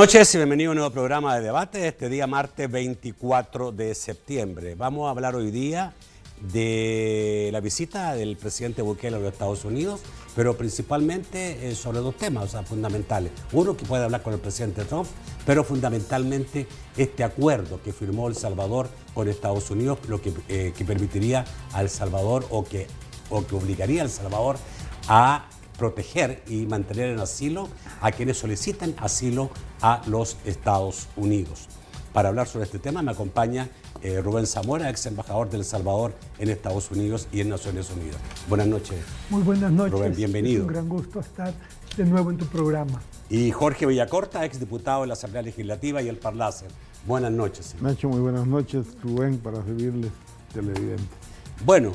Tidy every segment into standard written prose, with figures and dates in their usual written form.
noches y bienvenido a un nuevo programa de debate este día martes 24 de septiembre. Vamos a hablar hoy día de la visita del presidente Bukele a los Estados Unidos, pero principalmente sobre dos temas fundamentales. Uno, que puede hablar con el presidente Trump, pero fundamentalmente este acuerdo que firmó El Salvador con Estados Unidos, lo que permitiría a El Salvador o que obligaría a El Salvador a proteger y mantener en asilo a quienes solicitan asilo a los Estados Unidos. Para hablar sobre este tema me acompaña Rubén Zamora, ex embajador de El Salvador en Estados Unidos y en Naciones Unidas. Buenas noches. Muy buenas noches. Rubén, bienvenido. Es un gran gusto estar de nuevo en tu programa. Y Jorge Villacorta, ex diputado de la Asamblea Legislativa y el Parlacer. Buenas noches. Señor. Nacho, muy buenas noches. Rubén, para servirles, televidente. Bueno,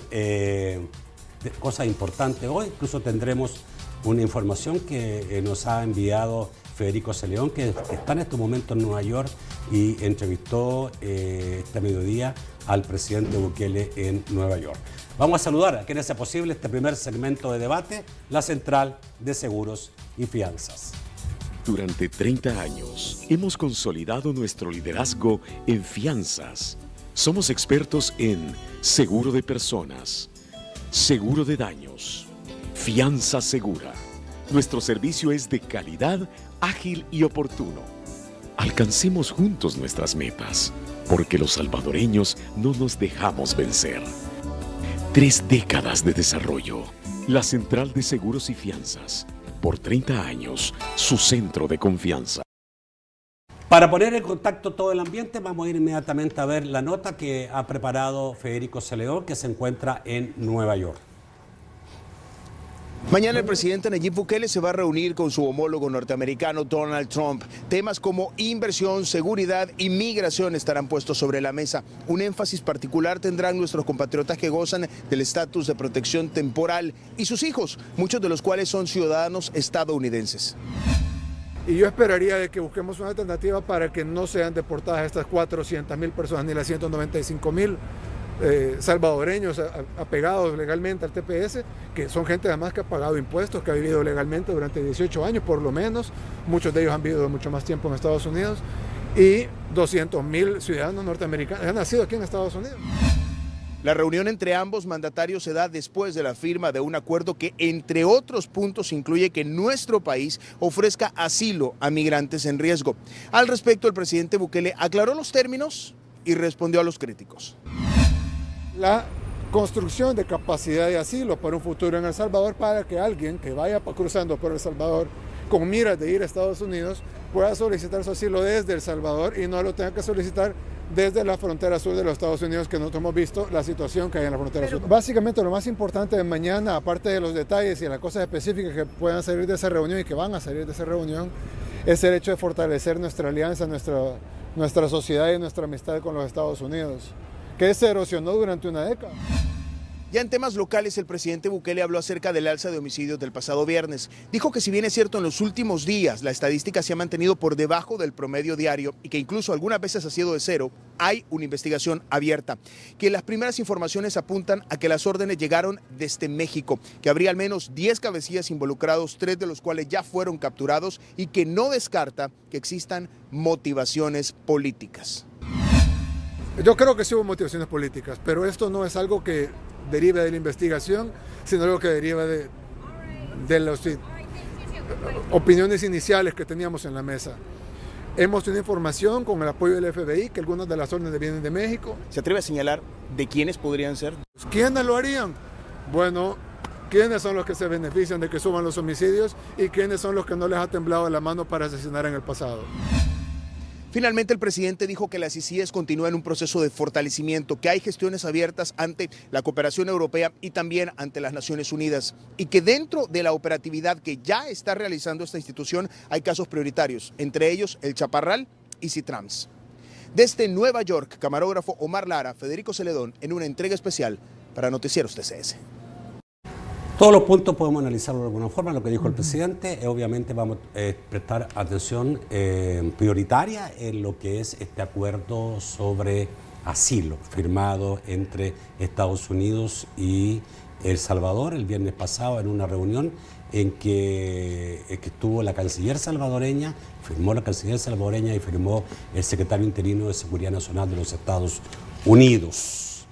cosa importante hoy, incluso tendremos una información que nos ha enviado Federico Celeón, que está en este momento en Nueva York y entrevistó este mediodía al presidente Bukele en Nueva York. Vamos a saludar a quienes sea posible este primer segmento de debate, la Central de Seguros y Fianzas. Durante 30 años hemos consolidado nuestro liderazgo en fianzas. Somos expertos en seguro de personas, seguro de daños, fianza segura. Nuestro servicio es de calidad, ágil y oportuno. Alcancemos juntos nuestras metas, porque los salvadoreños no nos dejamos vencer. 3 décadas de desarrollo. La Central de Seguros y Fianzas. Por 30 años, su centro de confianza. Para poner en contacto todo el ambiente, vamos a ir inmediatamente a ver la nota que ha preparado Federico Celeón, que se encuentra en Nueva York. Mañana el presidente Nayib Bukele se va a reunir con su homólogo norteamericano Donald Trump. Temas como inversión, seguridad y migración estarán puestos sobre la mesa. Un énfasis particular tendrán nuestros compatriotas que gozan del estatus de protección temporal y sus hijos, muchos de los cuales son ciudadanos estadounidenses. Y yo esperaría de que busquemos una alternativa para que no sean deportadas estas 400.000 personas ni las 195.000 salvadoreños apegados legalmente al TPS, que son gente además que ha pagado impuestos, que ha vivido legalmente durante 18 años por lo menos, muchos de ellos han vivido mucho más tiempo en Estados Unidos, y 200.000 ciudadanos norteamericanos han nacido aquí en Estados Unidos. La reunión entre ambos mandatarios se da después de la firma de un acuerdo que, entre otros puntos, incluye que nuestro país ofrezca asilo a migrantes en riesgo. Al respecto, el presidente Bukele aclaró los términos y respondió a los críticos. La construcción de capacidad de asilo para un futuro en El Salvador, para que alguien que vaya cruzando por El Salvador con miras de ir a Estados Unidos pueda solicitar su asilo desde El Salvador y no lo tenga que solicitar desde la frontera sur de los Estados Unidos, que nosotros hemos visto la situación que hay en la frontera sur. Básicamente lo más importante de mañana, aparte de los detalles y las cosas específicas que puedan salir de esa reunión y que van a salir de esa reunión, es el hecho de fortalecer nuestra alianza, nuestra sociedad y nuestra amistad con los Estados Unidos, que se erosionó durante una década. Ya en temas locales, el presidente Bukele habló acerca del alza de homicidios del pasado viernes. Dijo que si bien es cierto en los últimos días la estadística se ha mantenido por debajo del promedio diario y que incluso algunas veces ha sido de cero, hay una investigación abierta. Que las primeras informaciones apuntan a que las órdenes llegaron desde México, que habría al menos 10 cabecillas involucrados, 3 de los cuales ya fueron capturados y que no descarta que existan motivaciones políticas. Yo creo que sí hubo motivaciones políticas, pero esto no es algo que deriva de la investigación, sino algo que deriva de las opiniones iniciales que teníamos en la mesa. Hemos tenido información con el apoyo del FBI que algunas de las órdenes vienen de México. ¿Se atreve a señalar de quiénes podrían ser? ¿Quiénes lo harían? Bueno, ¿quiénes son los que se benefician de que suban los homicidios y quiénes son los que no les ha temblado la mano para asesinar en el pasado? Finalmente, el presidente dijo que las ICIES continúan en un proceso de fortalecimiento, que hay gestiones abiertas ante la cooperación europea y también ante las Naciones Unidas, y que dentro de la operatividad que ya está realizando esta institución hay casos prioritarios, entre ellos el Chaparral y Citrams. Desde Nueva York, camarógrafo Omar Lara, Federico Celedón, en una entrega especial para Noticieros TCS. Todos los puntos podemos analizarlo de alguna forma, lo que dijo el presidente. Obviamente vamos a prestar atención prioritaria en lo que es este acuerdo sobre asilo firmado entre Estados Unidos y El Salvador el viernes pasado en una reunión en que estuvo la canciller salvadoreña, firmó la canciller salvadoreña y firmó el secretario interino de Seguridad Nacional de los Estados Unidos.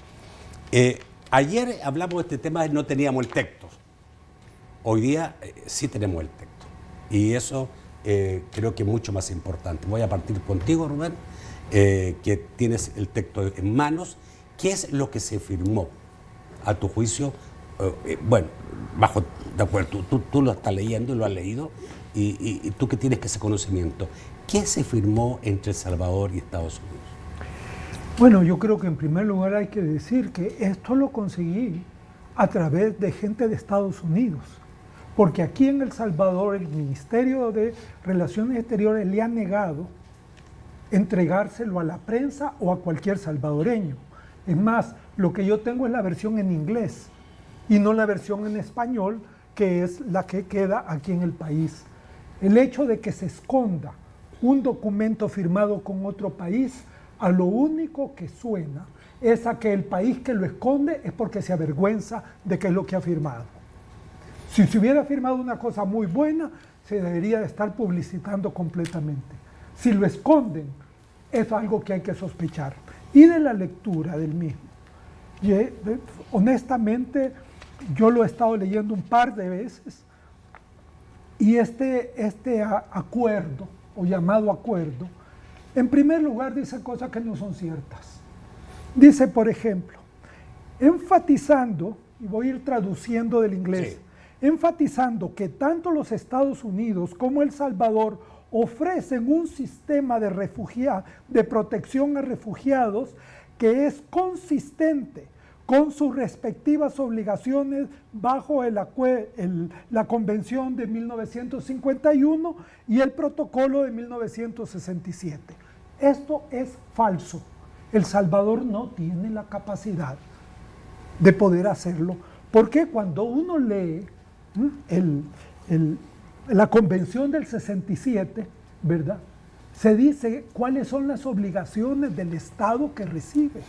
Ayer hablamos de este tema y no teníamos el texto. Hoy día sí tenemos el texto. Y eso creo que es mucho más importante. Voy a partir contigo, Rubén, que tienes el texto en manos. ¿Qué es lo que se firmó a tu juicio? Bueno, de acuerdo, tú lo estás leyendo y lo has leído, y tú que tienes ese conocimiento, ¿qué se firmó entre El Salvador y Estados Unidos? Bueno, yo creo que en primer lugar hay que decir que esto lo conseguí a través de gente de Estados Unidos, porque aquí en El Salvador el Ministerio de Relaciones Exteriores le ha negado entregárselo a la prensa o a cualquier salvadoreño. Es más, lo que yo tengo es la versión en inglés y no la versión en español, que es la que queda aquí en el país. El hecho de que se esconda un documento firmado con otro país, a lo único que suena es a que el país que lo esconde es porque se avergüenza de qué es lo que ha firmado. Si se hubiera firmado una cosa muy buena, se debería de estar publicitando completamente. Si lo esconden, es algo que hay que sospechar. Y de la lectura del mismo. Honestamente, yo lo he estado leyendo un par de veces y este acuerdo, o llamado acuerdo, en primer lugar dice cosas que no son ciertas. Dice, por ejemplo, enfatizando, y voy a ir traduciendo del inglés, sí, enfatizando que tanto los Estados Unidos como El Salvador ofrecen un sistema de protección a refugiados que es consistente con sus respectivas obligaciones bajo la Convención de 1951 y el Protocolo de 1967. Esto es falso. El Salvador no tiene la capacidad de poder hacerlo, porque cuando uno lee la Convención del 67, ¿verdad?, se dice cuáles son las obligaciones del Estado que recibe,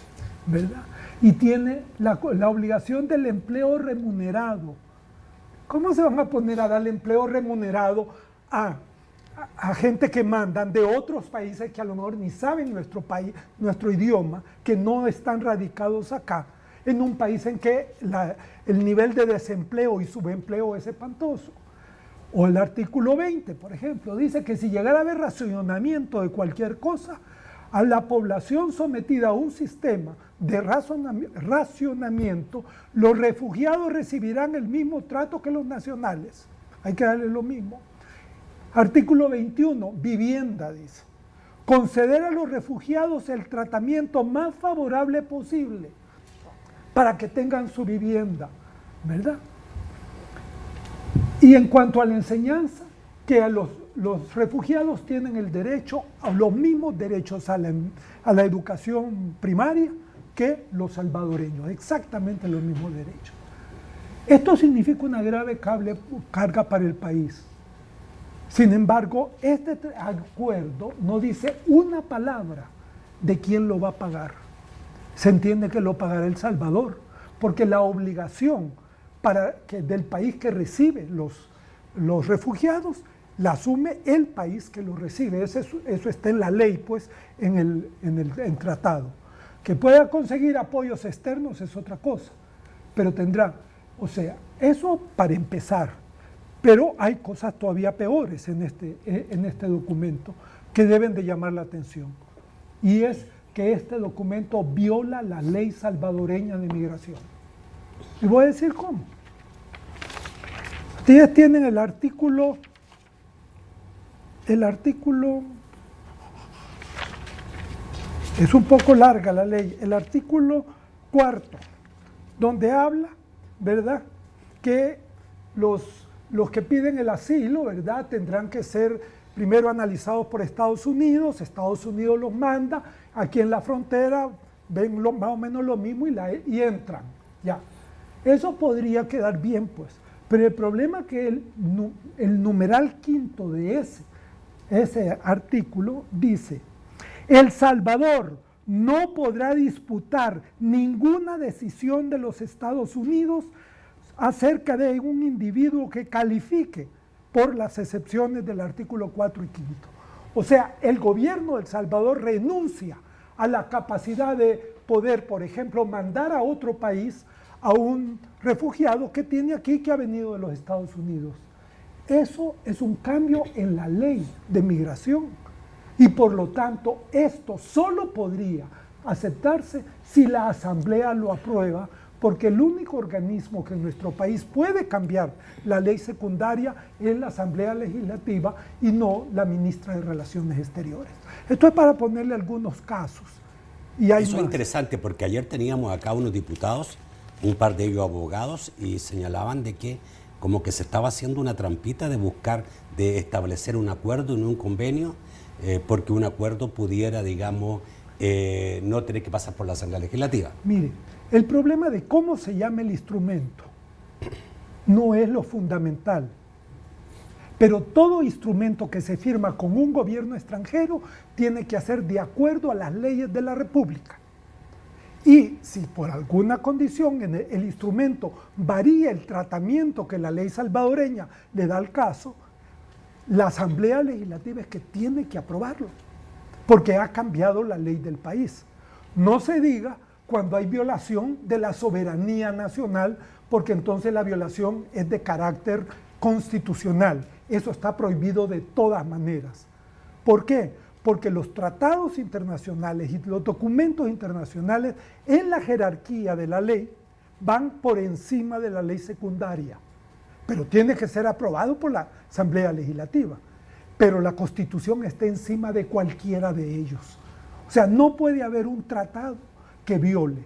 ¿verdad? Y tiene la obligación del empleo remunerado. ¿Cómo se van a poner a darle empleo remunerado a gente que mandan de otros países que a lo mejor ni saben nuestro idioma, que no están radicados acá, en un país en que el nivel de desempleo y subempleo es espantoso? O el artículo 20, por ejemplo, dice que si llegara a haber racionamiento de cualquier cosa, a la población sometida a un sistema de racionamiento, los refugiados recibirán el mismo trato que los nacionales. Hay que darle lo mismo. Artículo 21, vivienda, dice. Conceder a los refugiados el tratamiento más favorable posible para que tengan su vivienda, ¿verdad? Y en cuanto a la enseñanza, que los refugiados tienen el derecho, a los mismos derechos a la educación primaria que los salvadoreños, exactamente los mismos derechos. Esto significa una grave carga para el país. Sin embargo, este acuerdo no dice una palabra de quién lo va a pagar. Se entiende que lo pagará El Salvador, porque la obligación del país que recibe los refugiados la asume el país que los recibe. Eso está en la ley, pues, en el tratado. Que pueda conseguir apoyos externos es otra cosa, pero tendrá, o sea, eso para empezar. Pero hay cosas todavía peores en este documento que deben de llamar la atención. Y es que este documento viola la ley salvadoreña de migración. Y voy a decir cómo. Ustedes tienen el artículo, es un poco larga la ley, el artículo 4, donde habla, ¿verdad?, que los que piden el asilo, ¿verdad?, tendrán que ser primero analizados por Estados Unidos los manda, aquí en la frontera ven más o menos lo mismo y entran, ya. Eso podría quedar bien, pues, pero el problema es que el numeral quinto de ese artículo dice: El Salvador no podrá disputar ninguna decisión de los Estados Unidos acerca de un individuo que califique por las excepciones del artículo 4 y 5. O sea, el gobierno de El Salvador renuncia a la capacidad de poder, por ejemplo, mandar a otro país a un refugiado que tiene aquí, que ha venido de los Estados Unidos. Eso es un cambio en la ley de migración y por lo tanto esto solo podría aceptarse si la Asamblea lo aprueba, porque el único organismo que en nuestro país puede cambiar la ley secundaria es la Asamblea Legislativa y no la ministra de Relaciones Exteriores. Esto es para ponerle algunos casos. Y hay Eso más. es interesante porque ayer teníamos acá unos diputados, un par de ellos abogados, y señalaban de que como que se estaba haciendo una trampita de buscar, de establecer un acuerdo y no un convenio, porque un acuerdo pudiera, digamos, no tener que pasar por la Asamblea Legislativa. Mire, el problema de cómo se llama el instrumento no es lo fundamental, pero todo instrumento que se firma con un gobierno extranjero tiene que hacer de acuerdo a las leyes de la República. Y si por alguna condición en el instrumento varía el tratamiento que la ley salvadoreña le da al caso, la Asamblea Legislativa es que tiene que aprobarlo, porque ha cambiado la ley del país. No se diga cuando hay violación de la soberanía nacional, porque entonces la violación es de carácter constitucional. Eso está prohibido de todas maneras. ¿Por qué? Porque los tratados internacionales y los documentos internacionales en la jerarquía de la ley van por encima de la ley secundaria, pero tiene que ser aprobado por la Asamblea Legislativa. Pero la Constitución está encima de cualquiera de ellos. O sea, no puede haber un tratado que viole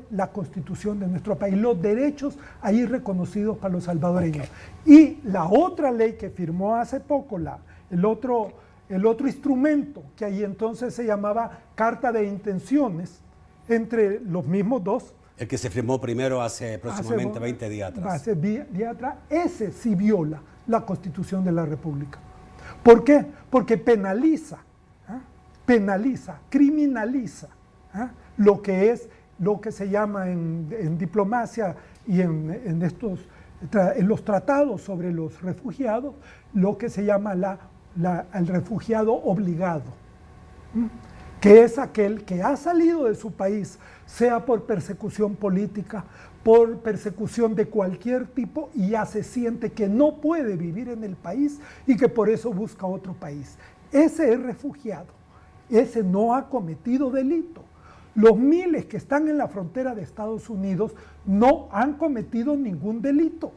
la Constitución de nuestro país, los derechos ahí reconocidos para los salvadoreños. Y la otra ley que firmó hace poco, el otro instrumento, que ahí entonces se llamaba Carta de Intenciones, entre los mismos dos. El que se firmó primero hace aproximadamente 20 días atrás. Hace días atrás, ese sí viola la Constitución de la República. ¿Por qué? Porque penaliza, criminaliza lo que se llama en diplomacia y en los tratados sobre los refugiados, lo que se llama el refugiado obligado, que es aquel que ha salido de su país, sea por persecución política, por persecución de cualquier tipo, y ya se siente que no puede vivir en el país y que por eso busca otro país. Ese es refugiado, ese no ha cometido delito. Los miles que están en la frontera de Estados Unidos no han cometido ningún delito.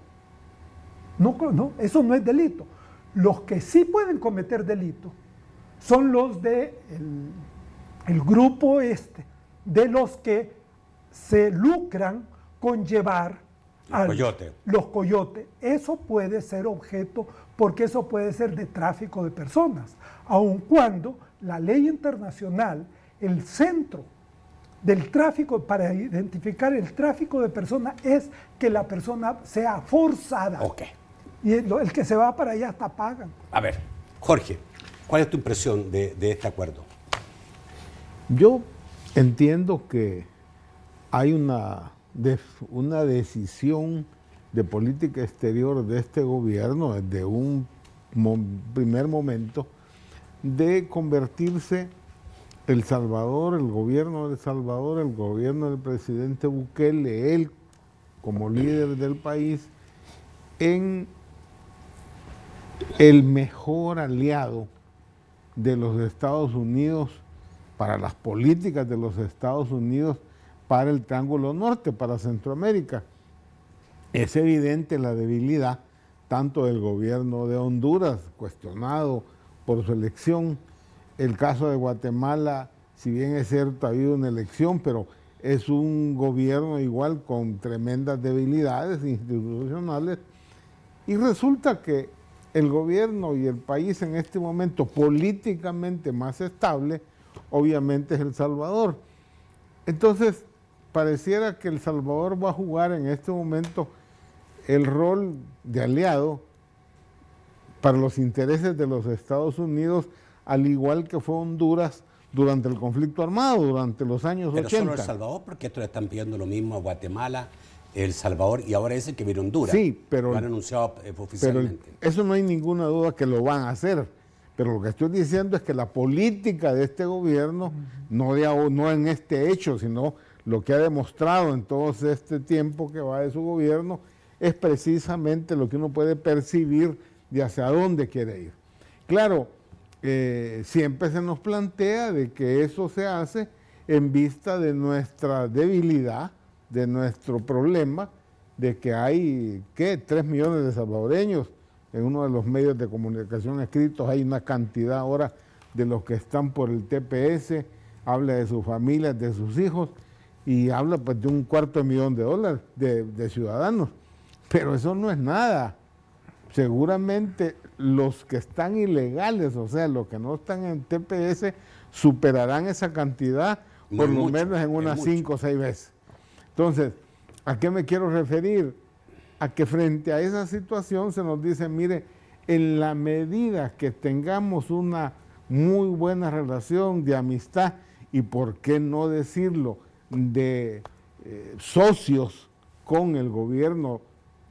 No, eso no es delito. Los que sí pueden cometer delito son los de el grupo de los que se lucran con llevar los coyotes. Eso puede ser objeto, porque eso puede ser de tráfico de personas, aun cuando la ley internacional, el centro del tráfico, para identificar el tráfico de personas, es que la persona sea forzada. Ok. Y el que se va para allá hasta pagan. A ver, Jorge, ¿cuál es tu impresión de este acuerdo? Yo entiendo que hay una decisión de política exterior de este gobierno desde un primer momento de convertirse El Salvador, el gobierno de El Salvador, el gobierno del presidente Bukele, él como líder del país, en el mejor aliado de los Estados Unidos para las políticas de los Estados Unidos para el Triángulo Norte, para Centroamérica. Es evidente la debilidad tanto del gobierno de Honduras, cuestionado por su elección. El caso de Guatemala, si bien es cierto, ha habido una elección, pero es un gobierno igual con tremendas debilidades institucionales. Y resulta que el gobierno y el país en este momento políticamente más estable, obviamente es El Salvador. Entonces, pareciera que El Salvador va a jugar en este momento el rol de aliado para los intereses de los Estados Unidos, al igual que fue Honduras durante el conflicto armado, durante los años 80. Pero solo El Salvador, porque estos le están pidiendo lo mismo a Guatemala El Salvador y ahora dicen que viene Honduras. Sí, pero... Lo han anunciado oficialmente. Pero eso no hay ninguna duda que lo van a hacer. Pero lo que estoy diciendo es que la política de este gobierno, no en este hecho, sino lo que ha demostrado en todo este tiempo que va de su gobierno, es precisamente lo que uno puede percibir de hacia dónde quiere ir. Claro, siempre se nos plantea de que eso se hace en vista de nuestra debilidad, de nuestro problema, de que hay, 3 millones de salvadoreños. En uno de los medios de comunicación escritos hay una cantidad ahora de los que están por el TPS, habla de sus familias, de sus hijos, y habla pues de $250,000 de ciudadanos. Pero eso no es nada. Seguramente los que están ilegales, o sea, los que no están en TPS, superarán esa cantidad por lo menos en unas 5 o 6 veces. Entonces, ¿a qué me quiero referir? A que frente a esa situación se nos dice, mire, en la medida que tengamos una muy buena relación de amistad y por qué no decirlo, de socios con el gobierno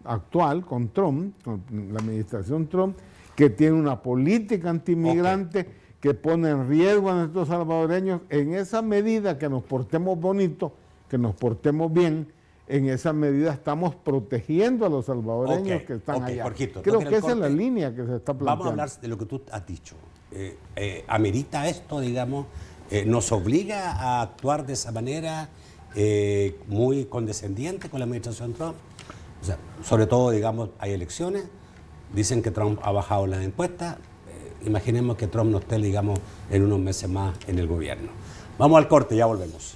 actual, con Trump, con la administración Trump, que tiene una política antimigrante que pone en riesgo a nuestros salvadoreños, en esa medida que nos portemos bonito, que nos portemos bien, en esa medida estamos protegiendo a los salvadoreños que están allá. Jorgito, creo que esa es la línea que se está planteando. Vamos a hablar de lo que tú has dicho. ¿Amerita esto, digamos, nos obliga a actuar de esa manera muy condescendiente con la administración Trump? O sea, sobre todo, digamos, hay elecciones, dicen que Trump ha bajado las encuestas, imaginemos que Trump no esté, digamos, en unos meses más en el gobierno. Vamos al corte, ya volvemos.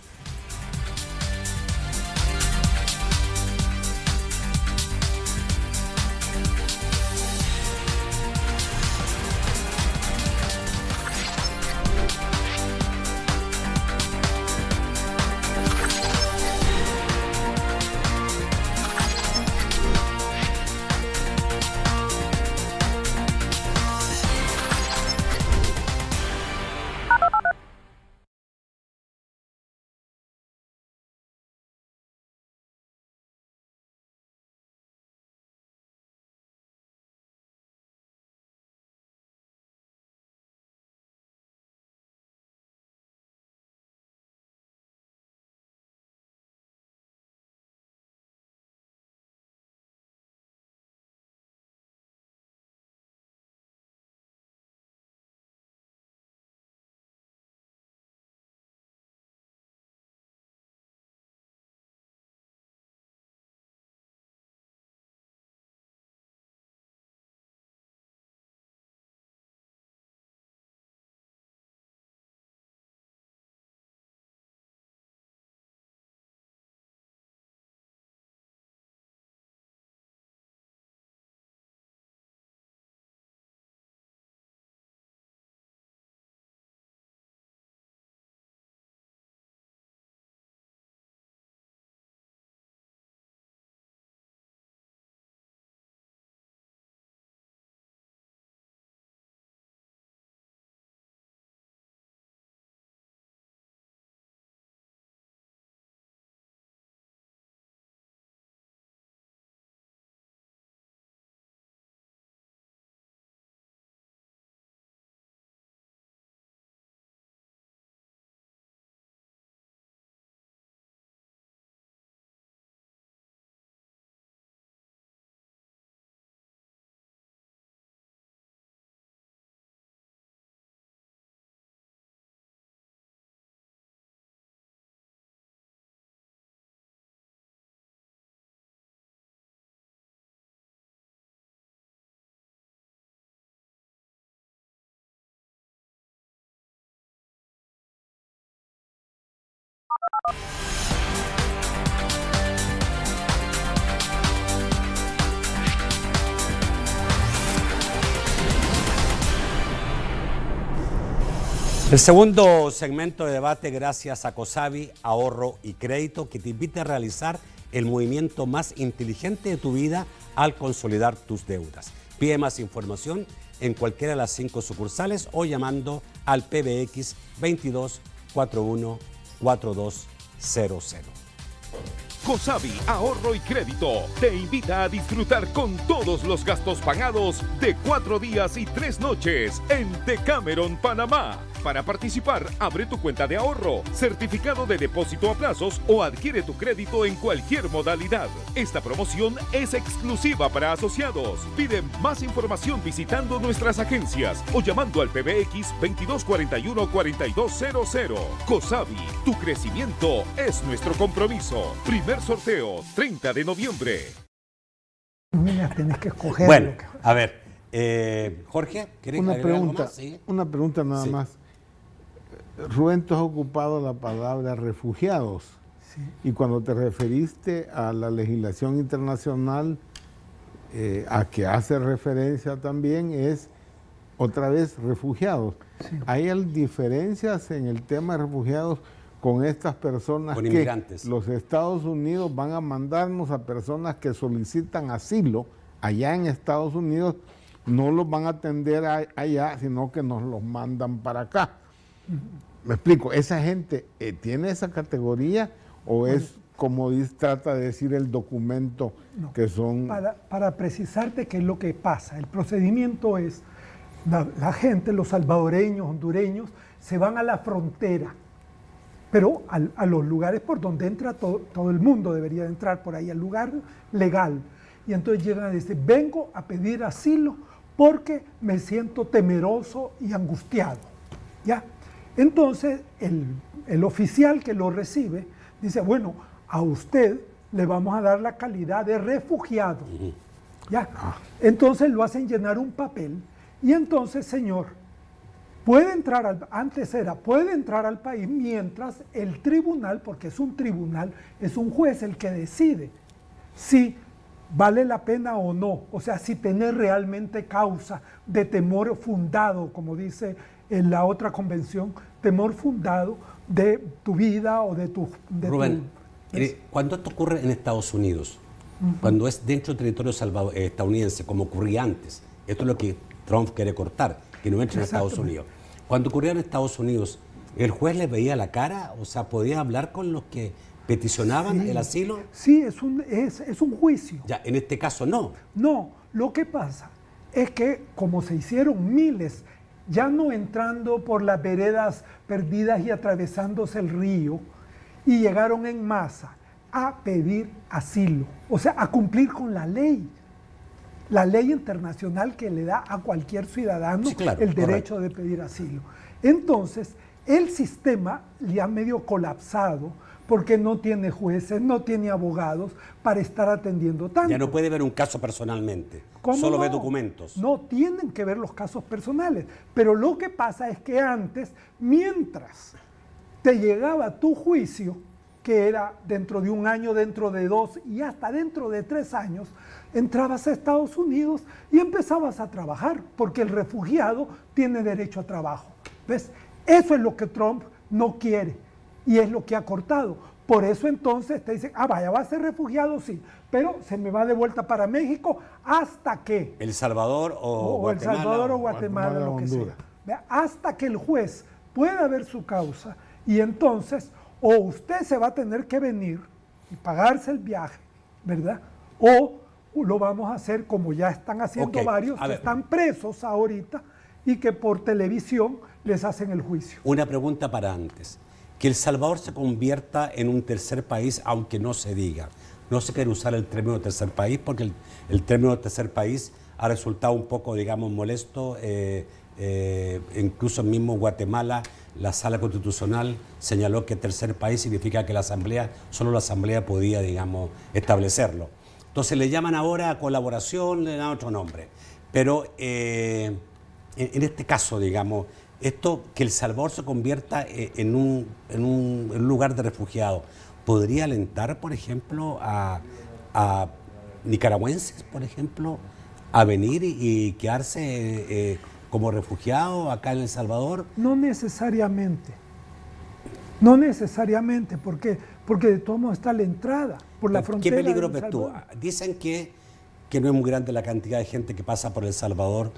El segundo segmento de debate, gracias a COSAVI, Ahorro y Crédito, que te invita a realizar el movimiento más inteligente de tu vida al consolidar tus deudas. Pide más información en cualquiera de las 5 sucursales o llamando al PBX 2241 4200. Cosavi Ahorro y Crédito te invita a disfrutar con todos los gastos pagados de 4 días y 3 noches en Decameron, Panamá. Para participar, abre tu cuenta de ahorro, certificado de depósito a plazos o adquiere tu crédito en cualquier modalidad. Esta promoción es exclusiva para asociados. Pide más información visitando nuestras agencias o llamando al PBX 2241-4200. Cosavi, tu crecimiento es nuestro compromiso. Primer sorteo, 30 de noviembre. Tienes que escoger. Bueno, a ver, Jorge, ¿querés una agregar algo pregunta, más? ¿Sí? una pregunta nada más. Rubén, tú has ocupado la palabra refugiados. Sí. Y cuando te referiste a la legislación internacional a que hace referencia también es otra vez refugiados. Sí. ¿Hay diferencias en el tema de refugiados con estas personas con que inmigrantes? Los Estados Unidos van a mandarnos a personas que solicitan asilo allá en Estados Unidos? No los van a atender allá, sino que nos los mandan para acá. Me explico, ¿esa gente tiene esa categoría o es como trata de decir el documento que son...? Para precisarte qué es lo que pasa, el procedimiento es, la gente, los salvadoreños, hondureños, se van a la frontera, pero a los lugares por donde entra todo el mundo debería entrar por ahí, al lugar legal. Y entonces llegan a decir, vengo a pedir asilo porque me siento temeroso y angustiado, ¿ya? Entonces, el oficial que lo recibe dice, bueno, a usted le vamos a dar la calidad de refugiado. ¿Ya? Entonces lo hacen llenar un papel y entonces, señor, puede entrar, puede entrar al país mientras el tribunal, porque es un tribunal, es un juez el que decide si vale la pena o no, o sea, si tener realmente causa de temor fundado, como dice en la otra convención, temor fundado de tu vida o de tu... Rubén, cuando esto ocurre en Estados Unidos, cuando es dentro del territorio estadounidense, como ocurría antes, esto es lo que Trump quiere cortar, que no entre en Estados Unidos. Cuando ocurría en Estados Unidos, ¿el juez les veía la cara? O sea, ¿podía hablar con los que peticionaban el asilo? Sí, es un juicio. Ya, en este caso no. No, lo que pasa es que como se hicieron miles, ya no entrando por las veredas perdidas y atravesándose el río, y llegaron en masa a pedir asilo, o sea, a cumplir con la ley internacional que le da a cualquier ciudadano el derecho de pedir asilo. Entonces, el sistema ya medio colapsado, porque no tiene jueces, no tiene abogados para estar atendiendo tanto. Ya no puede ver un caso personalmente, solo ve documentos. No tienen que ver los casos personales, pero lo que pasa es que antes, mientras te llegaba tu juicio, que era dentro de 1 año, dentro de 2 y hasta dentro de 3 años, entrabas a Estados Unidos y empezabas a trabajar, porque el refugiado tiene derecho a trabajo. ¿Ves? Eso es lo que Trump no quiere y es lo que ha cortado. Por eso entonces te dicen, vaya, va a ser refugiado, sí, pero se me va de vuelta para México hasta que... El Salvador o Guatemala. El Salvador o Guatemala, lo que sea. ¿Vea? Hasta que el juez pueda ver su causa y entonces o usted se va a tener que venir y pagarse el viaje, ¿verdad? O lo vamos a hacer como ya están haciendo varios que están presos ahorita y que por televisión les hacen el juicio. Una pregunta para antes. Que El Salvador se convierta en un tercer país, aunque no se diga. No se quiere usar el término tercer país porque el término tercer país ha resultado un poco, digamos, molesto. Incluso mismo Guatemala, la Sala Constitucional señaló que tercer país significa que solo la Asamblea podía, digamos, establecerlo. Entonces le llaman ahora a colaboración, le dan otro nombre. Pero en este caso, digamos, esto que El Salvador se convierta en un lugar de refugiados, ¿podría alentar, por ejemplo, a nicaragüenses, por ejemplo, a venir y quedarse como refugiados acá en El Salvador? No necesariamente. No necesariamente, porque de todos modos está la entrada por la frontera. ¿Qué peligro ves tú? Dicen que no es muy grande la cantidad de gente que pasa por El Salvador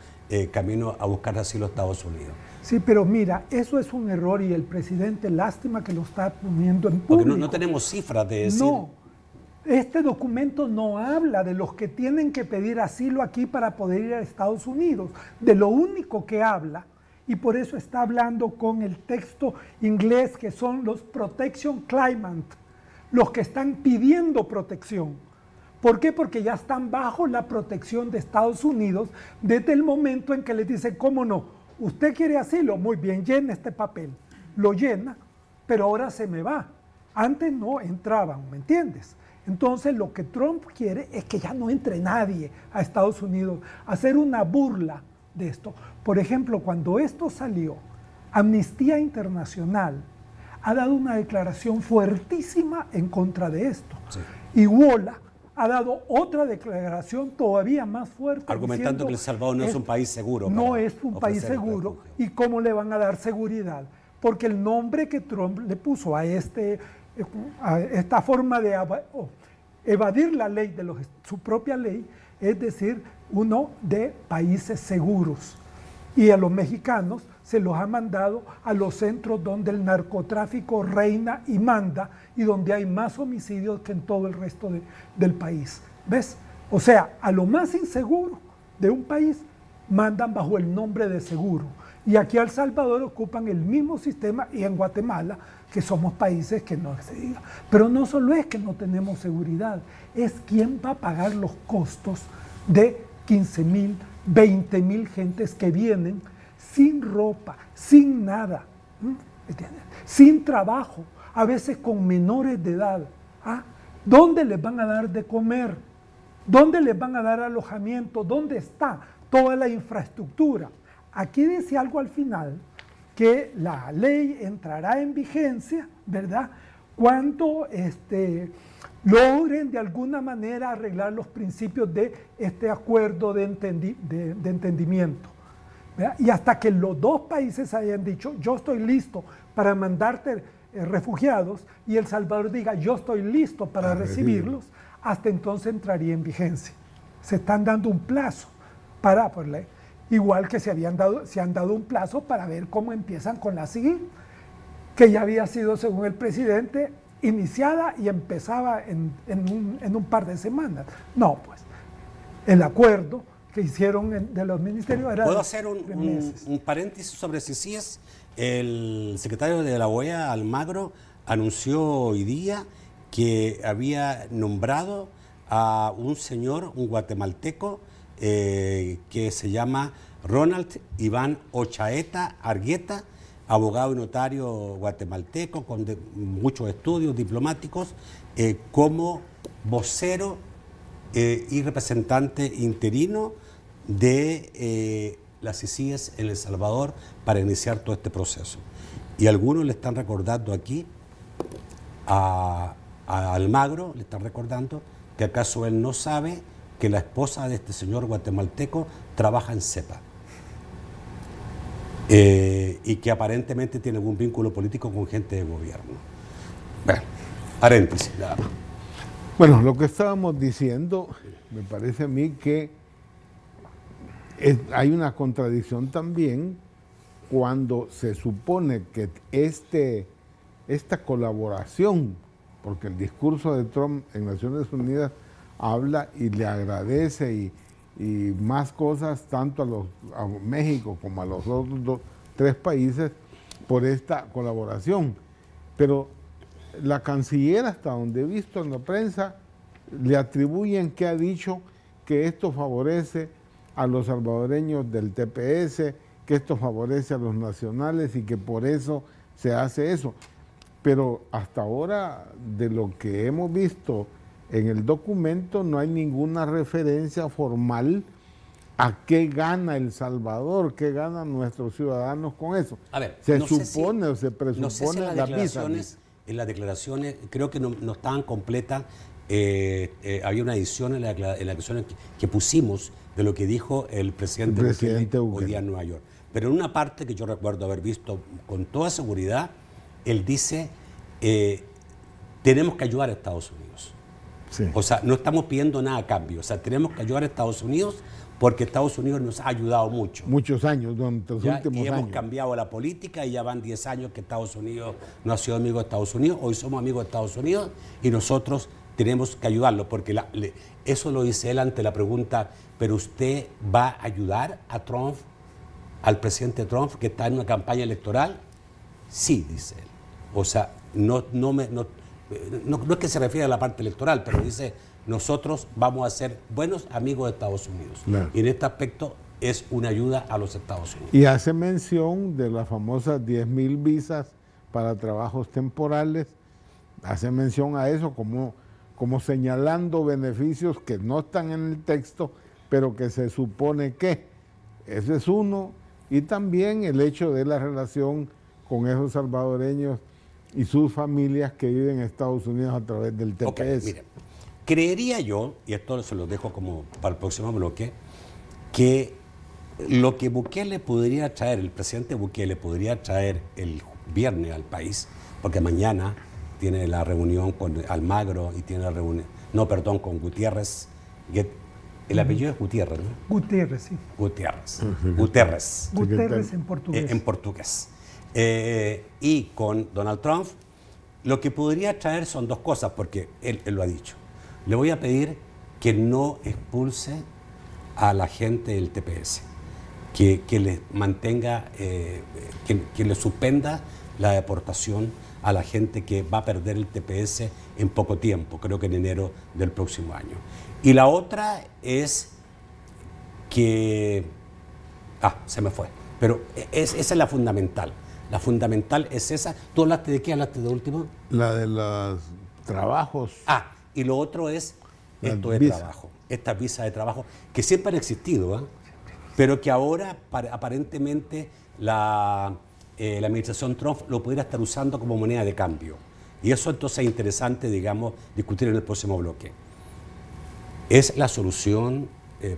camino a buscar asilo a Estados Unidos. Sí, pero mira, eso es un error y el presidente, lástima que lo está poniendo en público. Porque no tenemos cifras de decir... No, Este documento no habla de los que tienen que pedir asilo aquí para poder ir a Estados Unidos. De lo único que habla, y por eso está hablando con el texto inglés, que son los protection claimant, los que están pidiendo protección. ¿Por qué? Porque ya están bajo la protección de Estados Unidos desde el momento en que les dicen, ¿cómo no? ¿Usted quiere asilo? Muy bien, llena este papel. Lo llena, pero ahora se me va. Antes no entraban, ¿me entiendes? Entonces lo que Trump quiere es que ya no entre nadie a Estados Unidos, hacer una burla de esto. Por ejemplo, cuando esto salió, Amnistía Internacional ha dado una declaración fuertísima en contra de esto. Sí. Y Wola ha dado otra declaración todavía más fuerte. Argumentando que El Salvador no es un país seguro. No es un país seguro. ¿Y cómo le van a dar seguridad? Porque el nombre que Trump le puso a esta forma de evadir la ley, su propia ley, es decir, uno de países seguros. Y a los mexicanos se los ha mandado a los centros donde el narcotráfico reina y manda y donde hay más homicidios que en todo el resto del país. ¿Ves? O sea, a lo más inseguro de un país mandan bajo el nombre de seguro. Y aquí a El Salvador ocupan el mismo sistema, y en Guatemala, que somos países que no se diga. Pero no solo es que no tenemos seguridad, es quién va a pagar los costos de 15,000, 20,000 gentes que vienen sin ropa, sin nada, ¿entiendes? Sin trabajo, a veces con menores de edad. ¿Ah? ¿Dónde les van a dar de comer? ¿Dónde les van a dar alojamiento? ¿Dónde está toda la infraestructura? Aquí dice algo al final, que la ley entrará en vigencia, ¿verdad?, cuando logren de alguna manera arreglar los principios de este acuerdo de entendimiento, ¿verdad? Y hasta que los dos países hayan dicho, yo estoy listo para mandarte refugiados, y El Salvador diga, yo estoy listo para recibirlos, hasta entonces entraría en vigencia. Se están dando un plazo para, por ley. Igual que se han dado un plazo para ver cómo empiezan con la CIGIN, que ya había sido, según el presidente, iniciada y empezaba en un par de semanas. No, pues, el acuerdo que hicieron de los ministerios era... ¿Puedo hacer un paréntesis sobre CICIES? El secretario de la OEA, Almagro, anunció hoy día que había nombrado a un señor, un guatemalteco, que se llama Ronald Iván Ochaeta Argueta, abogado y notario guatemalteco con muchos estudios diplomáticos, como vocero y representante interino de las CICIES en El Salvador para iniciar todo este proceso. Y algunos le están recordando aquí a Almagro, le están recordando que acaso él no sabe que la esposa de este señor guatemalteco trabaja en CEPA y que aparentemente tiene algún vínculo político con gente de gobierno. Bueno, paréntesis, nada más. Bueno, lo que estábamos diciendo, me parece a mí que hay una contradicción también cuando se supone que esta colaboración, porque el discurso de Trump en Naciones Unidas habla y le agradece y más cosas tanto a México como a los otros tres países por esta colaboración. Pero la canciller, hasta donde he visto en la prensa, le atribuyen que ha dicho que esto favorece a los salvadoreños del TPS, que esto favorece a los nacionales y que por eso se hace eso. Pero hasta ahora, de lo que hemos visto en el documento, no hay ninguna referencia formal a qué gana El Salvador, qué ganan nuestros ciudadanos con eso. A ver, se supone o se presupone no sé si en las declaraciones, creo que no estaban completas. Había una edición en las declaraciones que pusimos de lo que dijo el presidente Bukele hoy día en Nueva York. Pero en una parte que yo recuerdo haber visto con toda seguridad, él dice, tenemos que ayudar a Estados Unidos. Sí. O sea, no estamos pidiendo nada a cambio. O sea, tenemos que ayudar a Estados Unidos porque Estados Unidos nos ha ayudado mucho. Muchos años, durante los últimos años. Y hemos cambiado la política y ya van 10 años que Estados Unidos no ha sido amigo de Estados Unidos. Hoy somos amigos de Estados Unidos y nosotros tenemos que ayudarlo, porque eso lo dice él ante la pregunta, ¿pero usted va a ayudar a Trump, al presidente Trump, que está en una campaña electoral? Sí, dice él. O sea, no es que se refiere a la parte electoral, pero dice, nosotros vamos a ser buenos amigos de Estados Unidos. Claro. Y en este aspecto es una ayuda a los Estados Unidos. Y hace mención de las famosas 10.000 visas para trabajos temporales, hace mención a eso como señalando beneficios que no están en el texto, pero que se supone que ese es uno, y también el hecho de la relación con esos salvadoreños y sus familias que viven en Estados Unidos a través del TPS. Okay, mire, creería yo, y esto se lo dejo como para el próximo bloque, que lo que Bukele podría traer, el presidente Bukele podría traer el viernes al país, porque mañana tiene la reunión con Almagro y tiene la reunión, con Gutiérrez. El apellido es Gutiérrez, ¿no? Gutiérrez, sí. Gutiérrez. Gutiérrez. Gutiérrez en portugués. En portugués. Y con Donald Trump, lo que podría traer son dos cosas, porque él lo ha dicho. Le voy a pedir que no expulse a la gente del TPS, que le mantenga, que le suspenda la deportación a la gente que va a perder el TPS en poco tiempo, creo que en enero del próximo año. Y la otra es que... se me fue. Pero esa es la fundamental. La fundamental es esa. ¿Tú hablaste de qué? ¿Hablaste de último? La de los trabajos. Y lo otro es esto de trabajo. Estas visas de trabajo que siempre han existido, pero que ahora aparentemente la administración Trump lo pudiera estar usando como moneda de cambio. Y eso entonces es interesante, digamos, discutir en el próximo bloque. ¿Es la solución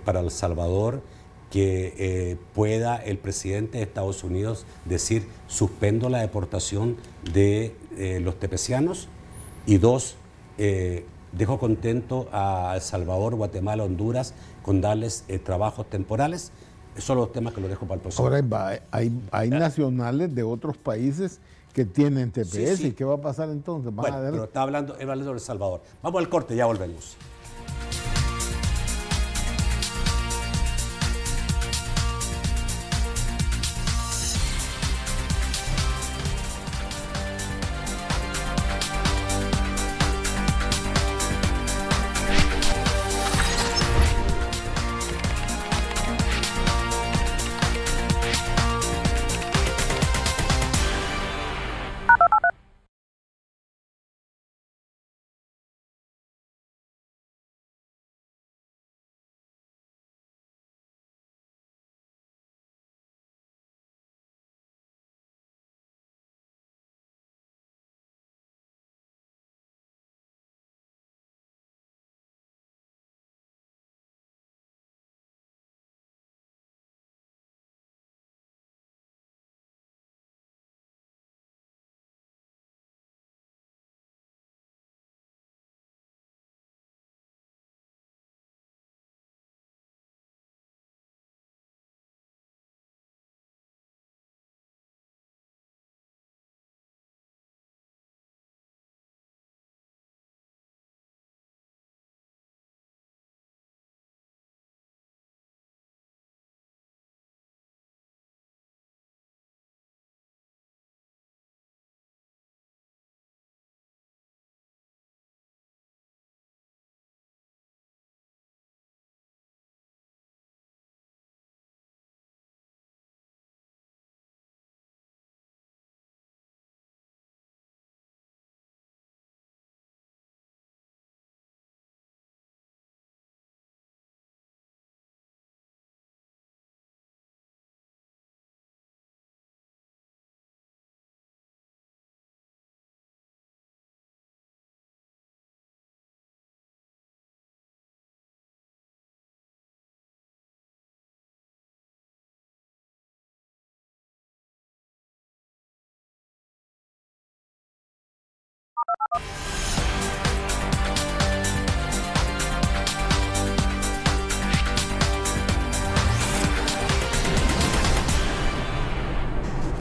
para El Salvador que pueda el presidente de Estados Unidos decir suspendo la deportación de los tepecianos? Y dos, dejo contento a El Salvador, Guatemala, Honduras con darles trabajos temporales. Esos son los temas que los dejo para el próximo. Ahora hay nacionales de otros países que tienen TPS. ¿Y qué va a pasar entonces? Bueno, pero está hablando de El Salvador. Vamos al corte, ya volvemos.